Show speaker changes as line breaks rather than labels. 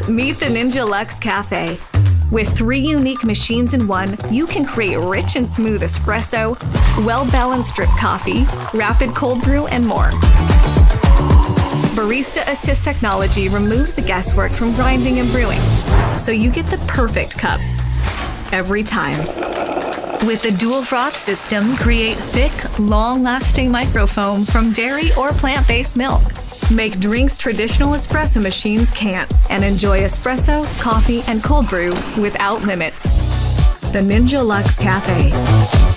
Meet the Ninja Luxe Cafe. With 3 unique machines in one, you can create rich and smooth espresso, well-balanced drip coffee, rapid cold brew, and more. Barista Assist technology removes the guesswork from grinding and brewing, so you get the perfect cup every time. With the dual froth system, create thick, long-lasting microfoam from dairy or plant-based milk. Make drinks traditional espresso machines can't, and enjoy espresso, coffee, and cold brew without limits. The Ninja Luxe Cafe.